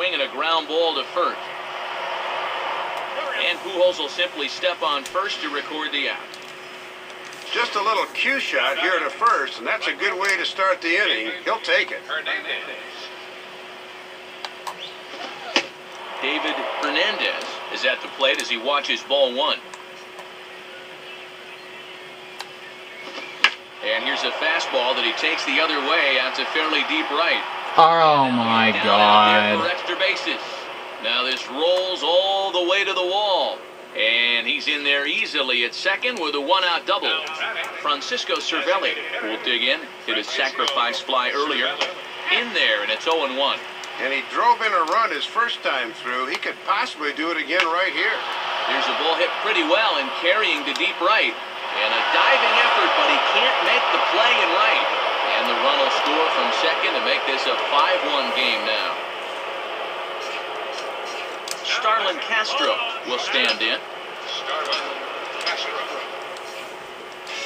swing and a ground ball to first. And Pujols will simply step on first to record the out. Just a little cue shot here to first, and that's a good way to start the inning. He'll take it. David Hernandez is at the plate as he watches ball one. And here's a fastball that he takes the other way out to fairly deep right. Oh my God. For extra bases. Now this rolls all the way to the wall. And he's in there easily at second with a one-out double. Francisco Cervelli will dig in. Hit a sacrifice fly earlier. In there, and it's 0-1. And he drove in a run his first time through. He could possibly do it again right here. Here's a ball hit pretty well and carrying to deep right. And a diving effort, but he can't make the play in right. And the run will score from second to make this a 5-1 game now. Starlin Castro will stand in.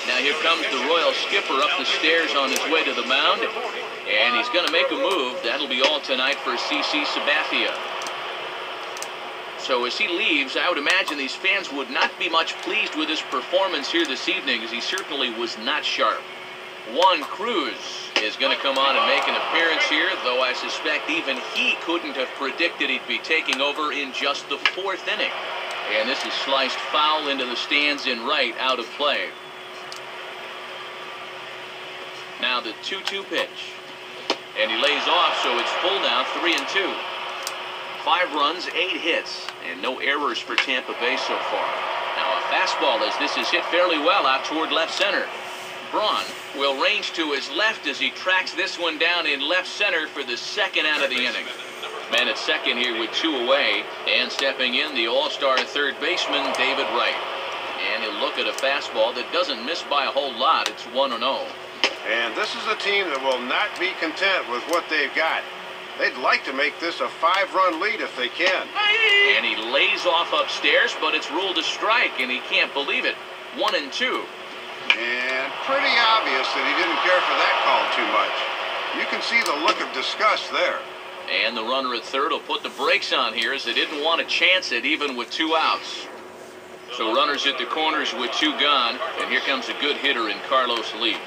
Now here comes the Royal skipper up the stairs on his way to the mound. And he's going to make a move. That'll be all tonight for CC Sabathia. So as he leaves, I would imagine these fans would not be much pleased with his performance here this evening, as he certainly was not sharp. Juan Cruz is going to come on and make an appearance here, though I suspect even he couldn't have predicted he'd be taking over in just the fourth inning. And this is sliced foul into the stands in right, out of play. Now the 2-2 pitch. And he lays off, so it's full now, 3-2. 5 runs, 8 hits, and no errors for Tampa Bay so far. Now a fastball as this is hit fairly well out toward left center. Braun will range to his left as he tracks this one down in left center for the second out of the inning. Man at second here with 2 away, and stepping in the all-star third baseman, David Wright. And he'll look at a fastball that doesn't miss by a whole lot. It's 1-0. And this is a team that will not be content with what they've got. They'd like to make this a 5-run lead if they can. And he lays off upstairs, but it's ruled a strike, and he can't believe it. 1-2. And pretty obvious that he didn't care for that call too much. You can see the look of disgust there. And the runner at third will put the brakes on here as they didn't want to chance it even with 2 outs. So runners at the corners with 2 gone, and here comes a good hitter in Carlos Lee.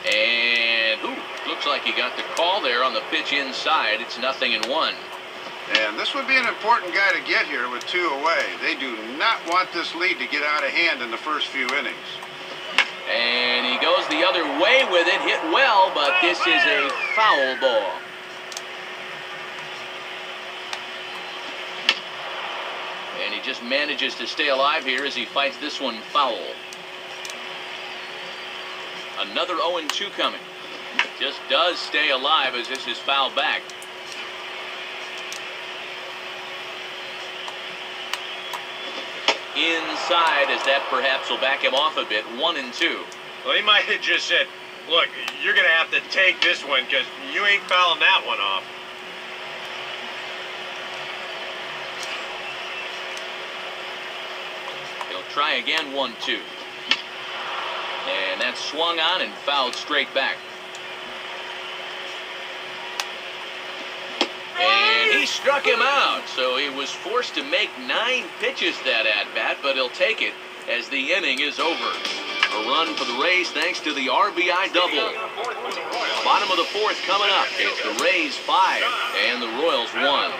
And looks like he got the call there on the pitch inside. It's 0-1. And this would be an important guy to get here with 2 away. They do not want this lead to get out of hand in the first few innings. And he goes the other way with it, hit well, but this is a foul ball. And he just manages to stay alive here as he fights this one foul. Another 0-2 coming. Just does stay alive as this is fouled back. Inside as that perhaps will back him off a bit. 1-2. Well, he might have just said, look, you're going to have to take this one because you ain't fouling that one off. He'll try again. 1-2. And that's swung on and fouled straight back. And he struck him out, so he was forced to make 9 pitches that at-bat, but he'll take it as the inning is over. A run for the Rays thanks to the RBI double. Bottom of the 4th coming up. It's the Rays 5 and the Royals 1.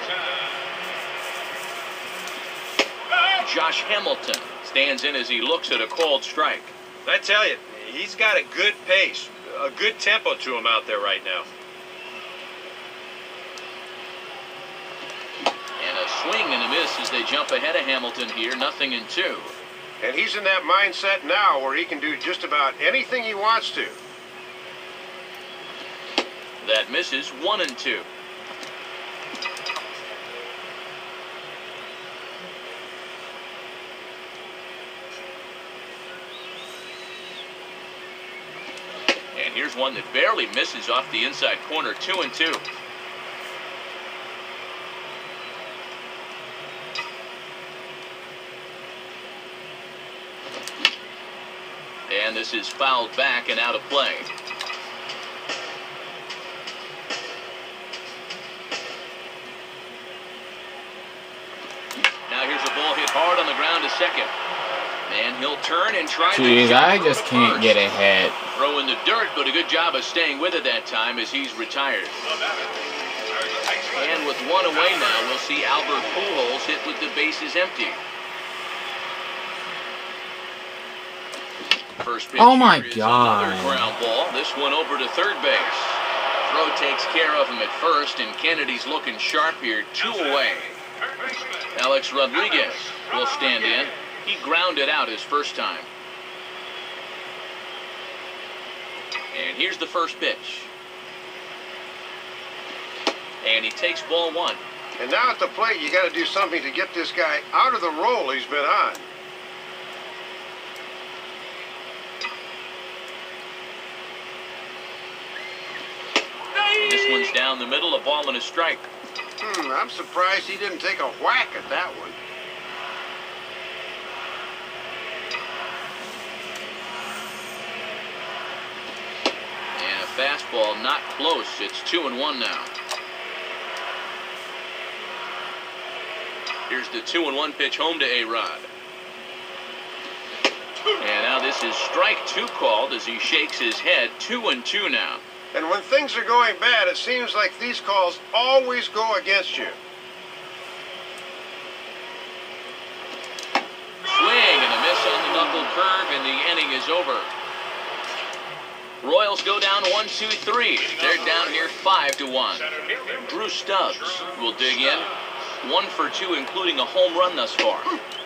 Josh Hamilton stands in as he looks at a called strike. I tell you, he's got a good pace, a good tempo to him out there right now. And a swing and a miss as they jump ahead of Hamilton here. 0-2. And he's in that mindset now where he can do just about anything he wants to. That misses. 1-2. And here's one that barely misses off the inside corner. 2-2. And this is fouled back and out of play. hard on the ground to second. And he'll turn and try Jeez, to I just can't get a hit. throw in the dirt, but a good job of staying with it that time as he's retired. And with one away now, we'll see Albert Pujols hit with the bases empty. First pitch Oh my here is God. another ground ball. This one over to third base. Throw takes care of him at first, and Kennedy's looking sharp here. 2 away. Alex Rodriguez will stand in. He grounded out his first time. And here's the first pitch. And he takes ball 1. And now at the plate, you got to do something to get this guy out of the role he's been on. And this one's down the middle, a ball and a strike. I'm surprised he didn't take a whack at that one. And a fastball not close. It's 2-1 now. Here's the 2-1 pitch home to A-Rod. And now this is strike 2 called as he shakes his head. 2-2 now. And when things are going bad, it seems like these calls always go against you. Swing and a miss on the knuckle curve, and the inning is over. Royals go down 1-2-3. They're down here 5-1. Drew Stubbs will dig in. 1 for 2, including a home run thus far.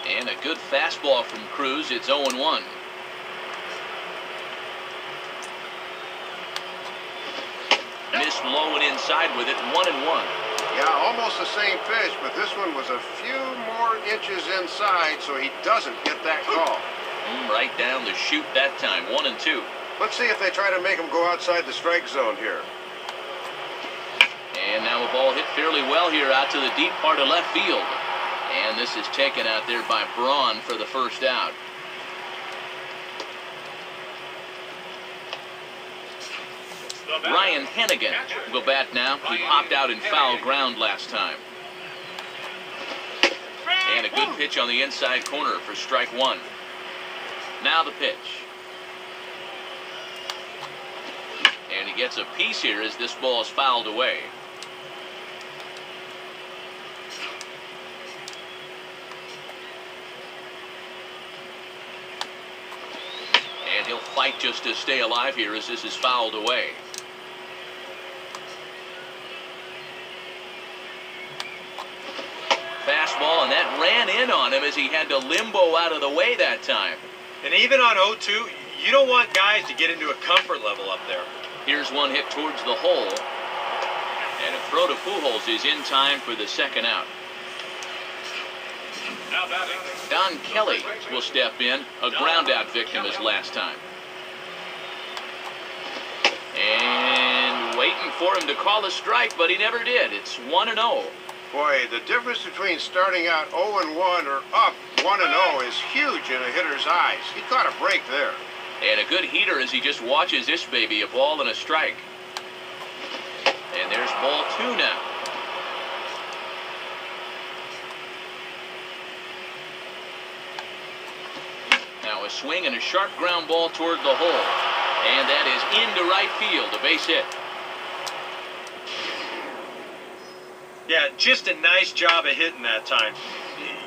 And a good fastball from Cruz. It's 0-1. Missed low and inside with it. 1-1. Yeah, almost the same pitch, but this one was a few more inches inside, so he doesn't get that call. Right down the chute that time. 1-2. Let's see if they try to make him go outside the strike zone here. And now a ball hit fairly well here out to the deep part of left field. And this is taken out there by Braun for the first out. Ryan Hennigan will bat now. He popped out in foul ground last time. And a good pitch on the inside corner for strike 1. Now the pitch. And he gets a piece here as this ball is fouled away. And he'll fight just to stay alive here as this is fouled away. Fastball, and that ran in on him as he had to limbo out of the way that time. And even on 0-2, you don't want guys to get into a comfort level up there. Here's one hit towards the hole. And a throw to Pujols is in time for the second out. Don Kelly will step in, a ground-out victim as last time. And waiting for him to call a strike, but he never did. It's 1-0. Boy, the difference between starting out 0-1 or up 1-0 is huge in a hitter's eyes. He caught a break there. And a good heater as he just watches this baby, a ball and a strike. And there's ball 2 now. Now a swing and a sharp ground ball toward the hole. And that is into right field, a base hit. Yeah, just a nice job of hitting that time.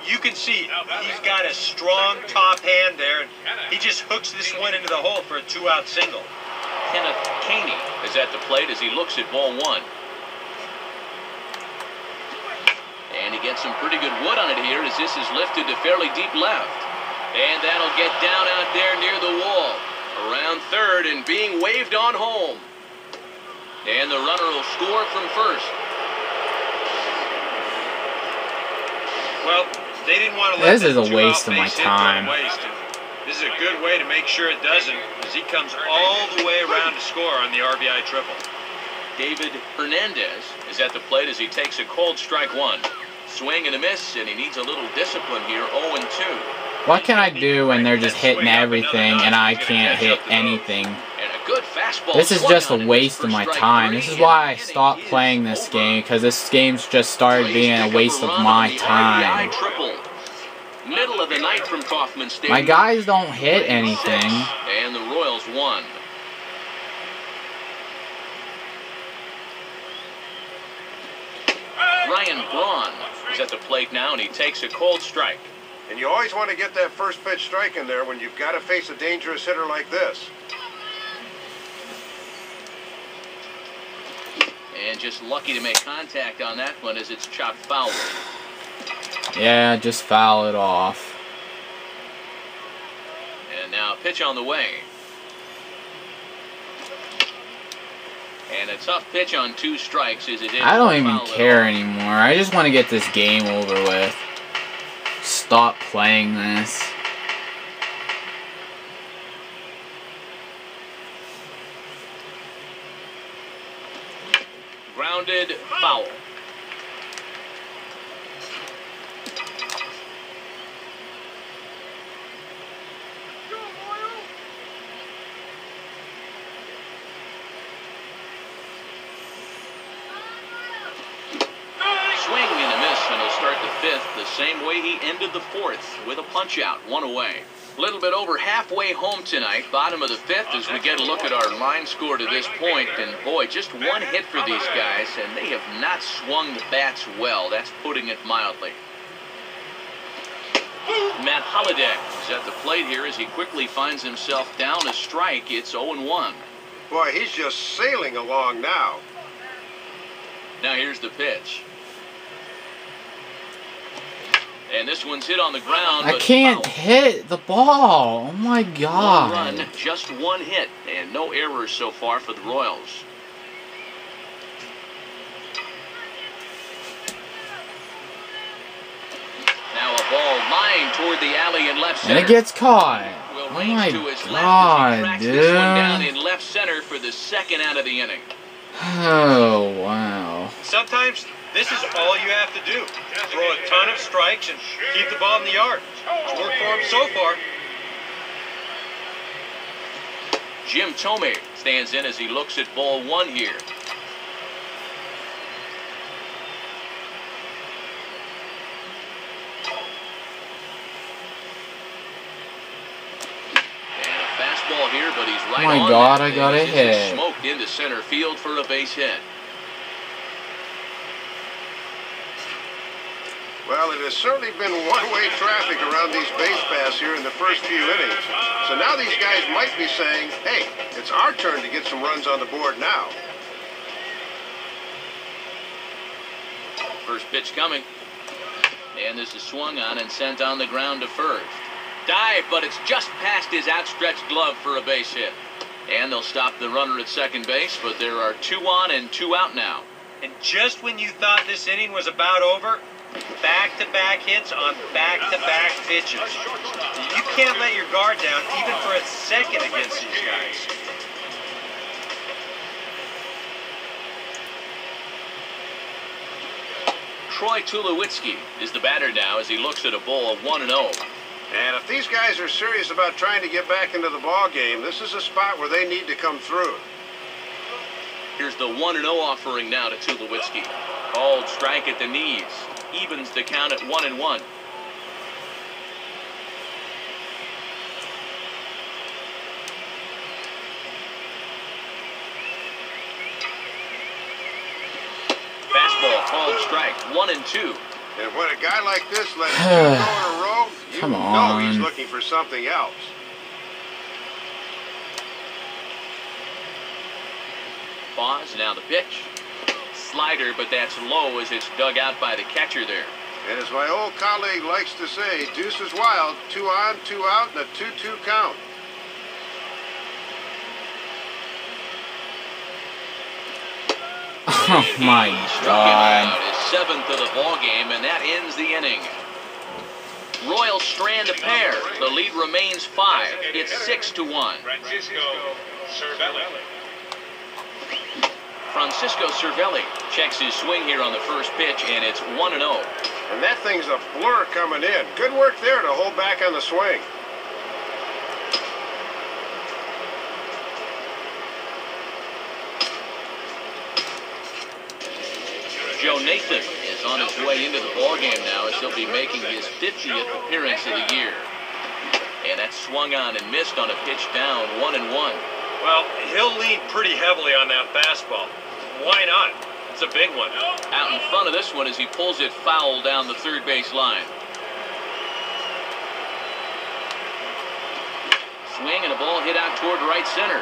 You can see he's got a strong top hand there, and he just hooks this one into the hole for a 2-out single. Kenneth Caney is at the plate as he looks at ball 1. And he gets some pretty good wood on it here as this is lifted to fairly deep left. And that'll get down out there near the wall. Around third and being waved on home. And the runner will score from first. Well, they didn't want to let This is a waste of my time. This is a good way to make sure it doesn't, as he comes all the way around to score on the RBI triple. David Hernandez is at the plate as he takes a cold strike 1. Swing and a miss, and he needs a little discipline here. 0-2. What can I do when they're just hitting everything and I can't hit anything? And a good fastball. This is just a waste of my time. This is why I stopped playing this game, because this game's just started being a waste of my time. Middle of the night from Kauffman Stadium. My guys don't hit anything. And the Royals won. Ryan Braun is at the plate now, and he takes a cold strike. And you always want to get that first pitch strike in there when you've got to face a dangerous hitter like this. And just lucky to make contact on that one as it's chopped foul. Yeah, just foul it off. And now a pitch on the way. And a tough pitch on 2 strikes as it is. I don't even care anymore. I just want to get this game over with. Stop playing this. Grounded foul. Swing and a miss, and he'll start the 5th the same way he ended the 4th with a punch out, 1 away. A little bit over halfway home tonight, bottom of the 5th, as we get a look at our line score to this point. And boy, just 1 hit for these guys, and they have not swung the bats well. That's putting it mildly. Matt Holliday is at the plate here as he quickly finds himself down a strike. It's 0-1. Boy, he's just sailing along now. Now here's the pitch. And this one's hit on the ground. I can't hit the ball. Oh my God. 1 run, just 1 hit, and no errors so far for the Royals. Now a ball lined toward the alley in left center. And it gets caught. Will Oh range my to his left as he God, tracks dude. this one down in left center for the 2nd out of the inning. Oh, wow. Sometimes this is all you have to do. Throw a ton of strikes and keep the ball in the yard. It's worked for him so far. Jim Thome stands in as he looks at ball 1 here. And a fastball here, but he's right on. Oh my God, that I got a as it's hit. Smoked into center field for a base hit. Well, it has certainly been one-way traffic around these base paths here in the first few innings. So now these guys might be saying, hey, it's our turn to get some runs on the board now. First pitch coming. And this is swung on and sent on the ground to first. Dive, but it's just past his outstretched glove for a base hit. And they'll stop the runner at second base, but there are 2 on and 2 out now. And just when you thought this inning was about over, back-to-back hits on back-to-back pitches. You can't let your guard down even for a second against these guys. Troy Tulowitzki is the batter now as he looks at a ball of 1-0. And if these guys are serious about trying to get back into the ball game, this is a spot where they need to come through. Here's the 1-0 offering now to Tulowitzki. Called strike at the knees. Evens the count at 1-1. Fastball called strike, 1-2. And when a guy like this lets 2 go in a row, you Come know he's on. looking for something else. Pause, now the pitch. Slider, but that's low as it's dug out by the catcher there. And as my old colleague likes to say, deuce is wild, 2 on, 2 out, and a 2-2 count. Oh my Struck him God. out, his 7th of the ball game, and that ends the inning. Royals strand a pair. The lead remains 5. It's 6-1. Francisco Cervelli checks his swing here on the first pitch, and it's 1-0. And that thing's a blur coming in. Good work there to hold back on the swing. Joe Nathan is on his way into the ballgame now as he'll be making his 50th appearance of the year. And that's swung on and missed on a pitch down, 1-1. Well, he'll lean pretty heavily on that fastball. Why not? It's a big one. Out in front of this one as he pulls it foul down the third base line. Swing and a ball hit out toward right center.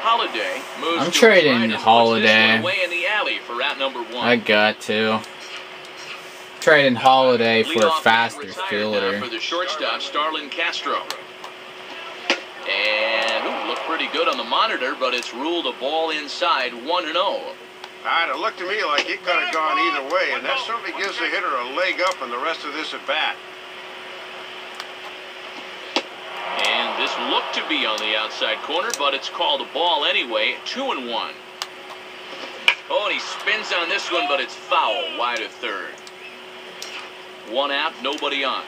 Holiday moves. I'm trading and Holiday. away in the alley for out number 1. I got to. Trading Holiday for a faster fielder. For the shortstop, Starlin Castro. And looked pretty good on the monitor, but it's ruled a ball inside, 1-0. It looked to me like it could have gone either way, and that certainly gives the hitter a leg up in the rest of this at bat. And this looked to be on the outside corner, but it's called a ball anyway, 2-1. Oh, and he spins on this one, but it's foul, wide of third. 1 out, nobody on.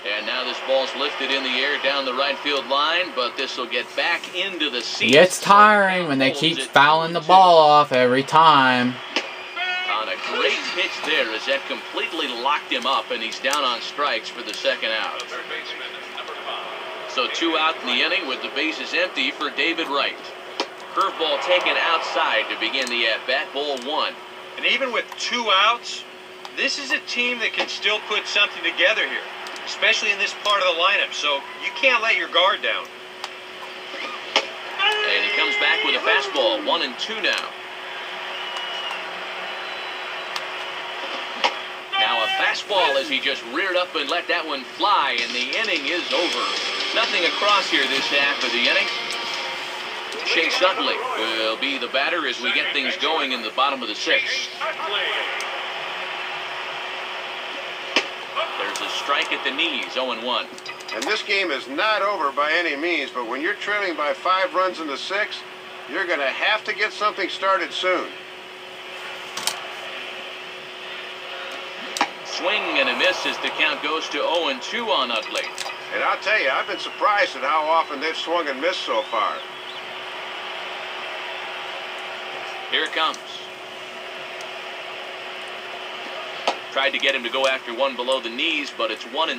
And now this ball's lifted in the air down the right field line, but this will get back into the seats. It gets tiring when they keep fouling the ball off every time. On a great pitch there as that completely locked him up, and he's down on strikes for the second out. So 2 out in the inning with the bases empty for David Wright. Curveball taken outside to begin the at-bat, ball 1. And even with 2 outs, this is a team that can still put something together here, especially in this part of the lineup, so you can't let your guard down. And he comes back with a fastball, 1-2 now. Now a fastball as he just reared up and let that one fly, and the inning is over. Nothing across here this half of the inning. Chase Utley will be the batter as we get things going in the bottom of the 6th. There's a strike at the knees, 0-1. And this game is not over by any means, but when you're trailing by 5 runs in the 6th, you're going to have to get something started soon. Swing and a miss as the count goes to 0-2 on Utley. And I'll tell you, I've been surprised at how often they've swung and missed so far. Here it comes. Tried to get him to go after one below the knees, but it's 1-2. And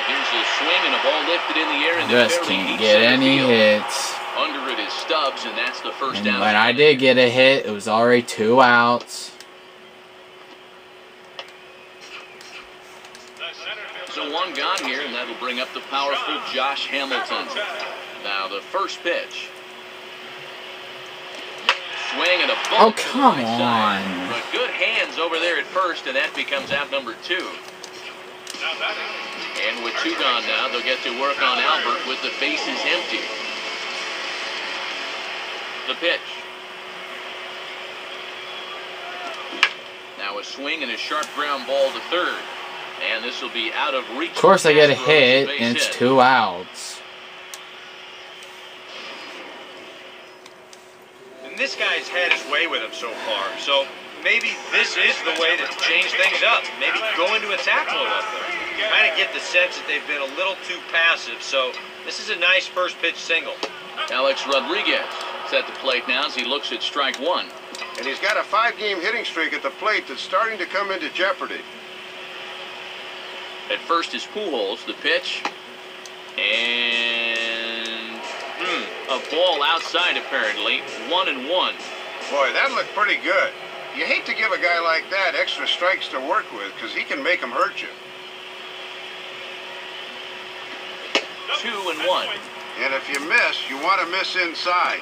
here's a swing and a ball lifted in the air. And just can't get any hits. Under it is Stubbs, and that's the first down. When I did get a hit, it was already 2 outs. So 1 gone here, and that'll bring up the powerful Josh Hamilton. Now the first pitch. Swing and a ball. Oh, come on. But good hands over there at first, and that becomes out number 2. And with 2 gone now, they'll get to work on Albert with the bases empty. The pitch. Now a swing and a sharp ground ball to third. And this will be out of reach. Of course I get a hit, and it's 2 outs. And this guy's had his way with him so far, so maybe this is the way to change things up. Maybe go into attack mode up there. Kind of get the sense that they've been a little too passive, so this is a nice first pitch single. Alex Rodriguez is at the plate now as he looks at strike 1. And he's got a 5-game hitting streak at the plate that's starting to come into jeopardy. At first is Pujols, the pitch. And a ball outside apparently, 1-1. Boy, that looked pretty good. You hate to give a guy like that extra strikes to work with because he can make them hurt you. 2-1. And if you miss, you want to miss inside.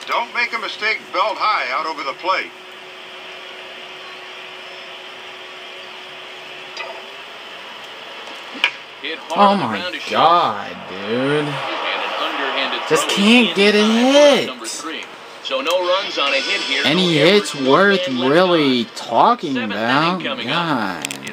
Don't make a mistake belt high out over the plate. Hit hard Oh my God, dude. Just can't get a hit. So no runs on a hit here. Any hits worth really talking about? God.